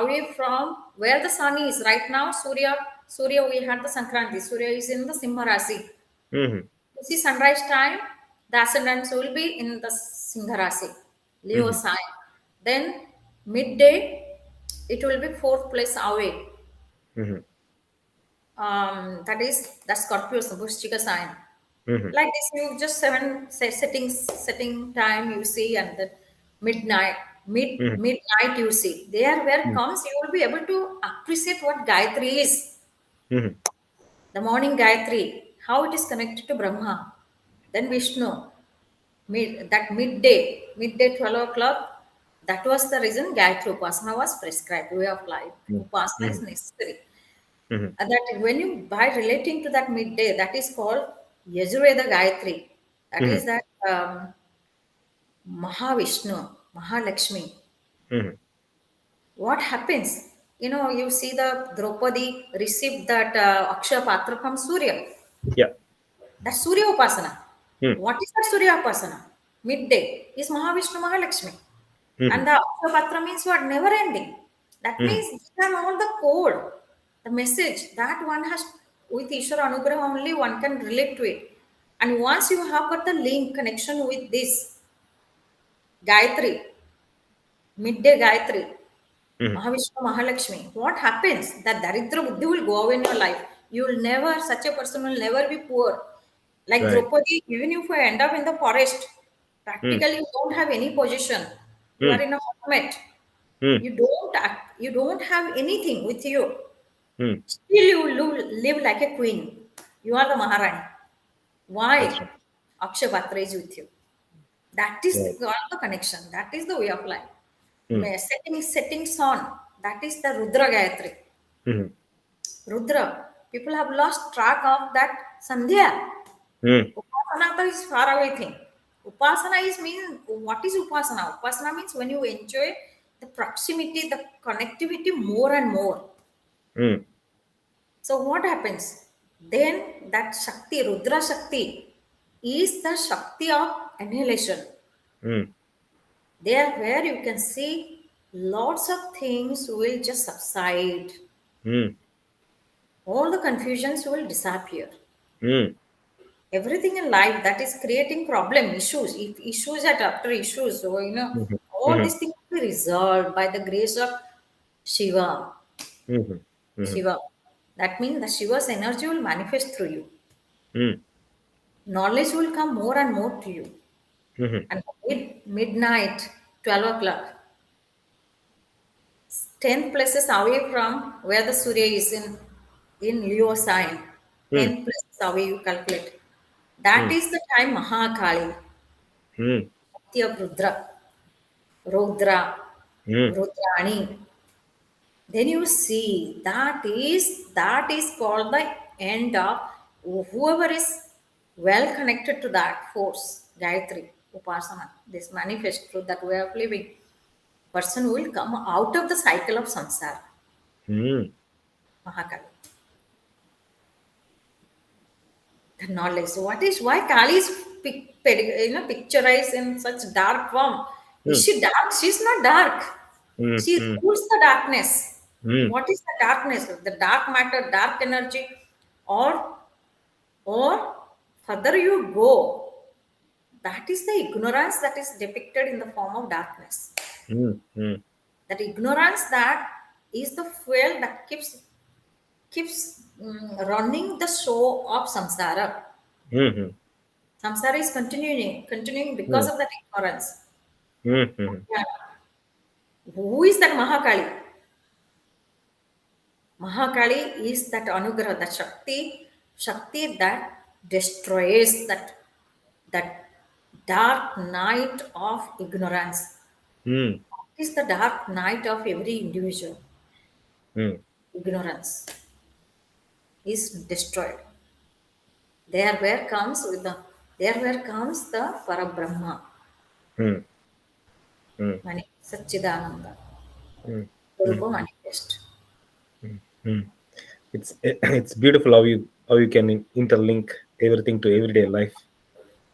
away from where the sun is right now, Surya, we had the Sankranti. Surya is in the Simha Rasi. Mm. You see, sunrise time, the ascendants will be in the Singha Rasi, Leo Mm. sign. Then midday, it will be fourth place away. Mm. That is the Scorpio, the Vrushchika sign. Mm. Like this, you just setting time you see, and then midnight, Mm. midnight you see. There, where Mm. comes, you will be able to appreciate what Gayatri is. Mm. The morning Gayatri, how it is connected to Brahma, then Vishnu, that midday 12 o'clock, that was the reason Gayatri Upasana was prescribed, way of life. Mm. Upasana is Mm. necessary. Mm. And that when you, by relating to that midday, that is called Yajurveda Gayatri. That Mm. is that Mahavishnu, Mahalakshmi. Mm. What happens? You see the Draupadi received that Akshaya Patra from Surya. Yeah. That's Surya Upasana. Mm. What is that Surya Upasana? Midday is Mahavishnu Mahalakshmi. And Mm. the Akshapatra means what? Never ending. That Mm. means these are all the code, the message that one has with Ishwara Anugraha only one can relate to it. And once you have got the link connection with this Gayatri, midday Gayatri, Mm. Mahavishnu Mahalakshmi, what happens? That Daridra Buddhi will go away in your life. You will never, such a person will never be poor. Like Right. Draupadi, even if you end up in the forest, Mm. practically you don't have any position. You are Mm. in a hermit. Mm. You don't have anything with you. Mm. Still you live like a queen. You are the Maharani. That's Why? right. Akshapatra is with you. That is Right. the connection. That is the way of life. Mm. Setting sun. That is the Rudra Gayatri. Mm. Rudra. People have lost track of that Sandhya. Mm. Upasana is far away thing. Upasana is mean, what is Upasana? Upasana means when you enjoy the proximity, the connectivity more and more. Mm. So what happens? Then that Shakti, Rudra Shakti, is the Shakti of annihilation. Mm. There where you can see lots of things will just subside. mm, All the confusions will disappear. mm, Everything in life that is creating problem, issues, if issues at after issues, so mhm, all mhm, these things will be resolved by the grace of Shiva. mhm, mhm, Shiva. That means the Shiva's energy will manifest through you. mm, Knowledge will come more and more to you. mhm, And midnight, 12 o'clock, 10 places away from where the Surya is in Leo sign, mm, 10 places away you calculate. That mm, is the time Mahakali, mm, Shakti of Rudra, mm, Rudrani. Then you see that is called the end of whoever is well connected to that force, Gayatri, Upasana, this manifest through that way of living. Person will come out of the cycle of samsara, mm, Mahakali. The knowledge. So what is why Kali is picturized in such dark form? Is mm, she dark? She's not dark. mm, She mm, rules the darkness. mm, What is the darkness? The dark matter, dark energy, or or further you go, that is the ignorance that is depicted in the form of darkness. mm, mm, That ignorance that is the fuel that keeps running the show of samsara. mhm, Samsara is continuing because mm, of that ignorance. mm, mhm, Yeah. Who is that Mahakali? Mahakali is that anugrah, that Shakti that destroys that dark night of ignorance. mm, It is the dark night of every individual. mm, Ignorance is destroyed. There where comes the Parabrahma, mm, mm, Satchidananda, mm, mm, Rupa manifest. mm, mm. It's beautiful how you can interlink everything to everyday life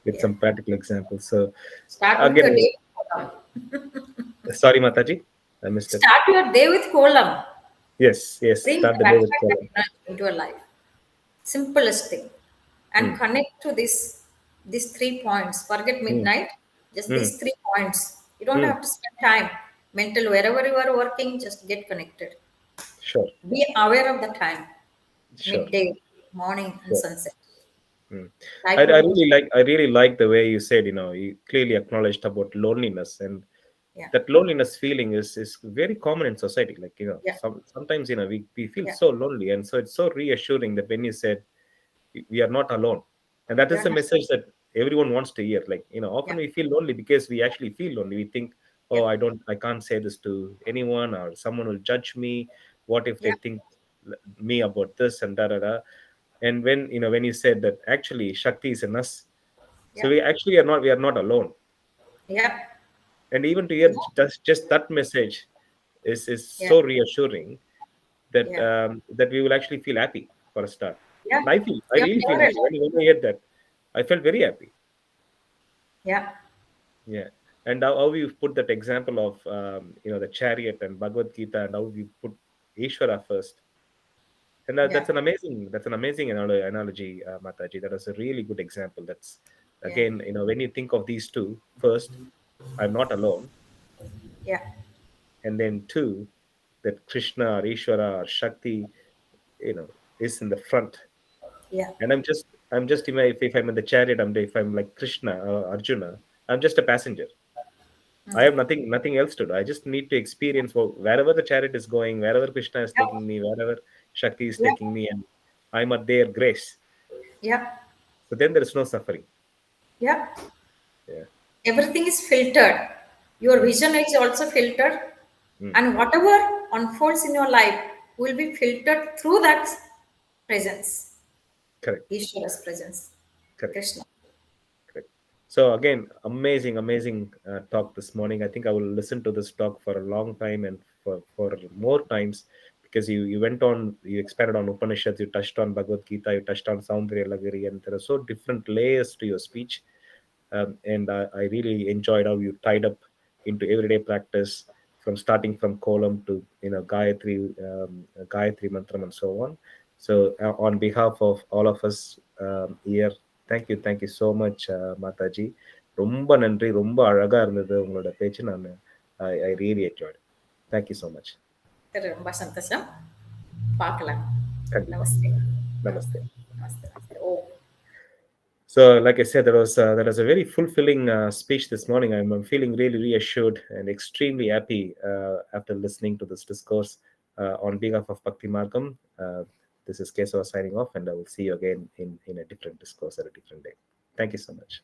with Yeah. some practical examples. So Start with your again, day with kolam. sorry, Mataji, I missed it. Start your day with kolam. Yes, yes. Bring Start the day with gratitude and column. energy into your life. Simplest thing. And Mm, connect to these 3 points. Forget mm, midnight. Just mm, these 3 points. You don't mm. have to spend time. Mental, wherever you are working, just get connected. Sure, Be aware of the time. sure, Midday, morning, and sure. sunset. Mm. Life will go. I really like the way you said, you clearly acknowledged about loneliness, and Yeah. that loneliness feeling is very common in society. Like, Yeah. sometimes, we feel Yeah. so lonely. And so it's so reassuring that when you said we are not alone. And that is You're the not. message that everyone wants to hear. Like, often Yeah. we feel lonely because we actually feel lonely. We think, Yeah. oh, I can't say this to anyone, or someone will judge me. What if they Yeah. think me about this and da da da. And when you said that actually Shakti is in us, so Yeah. we are not alone. Yeah. And even to hear just that message is Yeah. so reassuring that Yeah. that we will actually feel happy for a start. Yeah. And I You're really feel never happy alone. when I heard that. I felt very happy. Yeah. Yeah. And how you put that example of the chariot and Bhagavad Gita, and how you put Ishvara first. And Yeah. that's an amazing analogy, Mataji. That was a really good example. That's Yeah. again, when you think of these two, first, I'm not alone, Yeah. and then two, that Krishna or Ishvara or Shakti, is in the front. Yeah. And I'm just if I'm in the chariot, if I'm like Krishna or Arjuna, I'm just a passenger. I have nothing else to do. I just need to experience wherever the chariot is going, wherever Krishna is Yeah. taking me, wherever Shakti is Yeah. taking me, and I'm at their grace. Yeah. So then there is no suffering. Yeah. Yeah. Everything is filtered. Your Mm, vision is also filtered, mm. and whatever unfolds in your life will be filtered through that presence, Correct. Ishvara's presence, Correct. Krishna. Correct. So again, amazing talk this morning. I think I will listen to this talk for a long time and for more times, because you went on, you expanded on Upanishads, you touched on Bhagavad Gita, you touched on Soundria Lagari, and there are so different layers to your speech. And I really enjoyed how you tied up into everyday practice, from starting from kolam to Gayatri mantram and so on. So on behalf of all of us here, thank you so much, Mataji. ரொம்ப நன்றி, ரொம்ப அழகா இருந்தது உங்களோட பேச்சு. I really enjoyed it. Thank you so much. ரொம்ப சந்தோஷம். பார்க்கலாம். கண்டிப்பா. நமஸ்தே. நமஸ்தே. நமஸ்தே. நமஸ்தே. நமஸ்தே. ஓ. So, like I said, that was a very fulfilling speech this morning. I'm feeling really reassured and extremely happy after listening to this discourse on behalf of Bhakti Margam. This is Kesava signing off, and I will see you again in a different discourse at a different day. Thank you so much.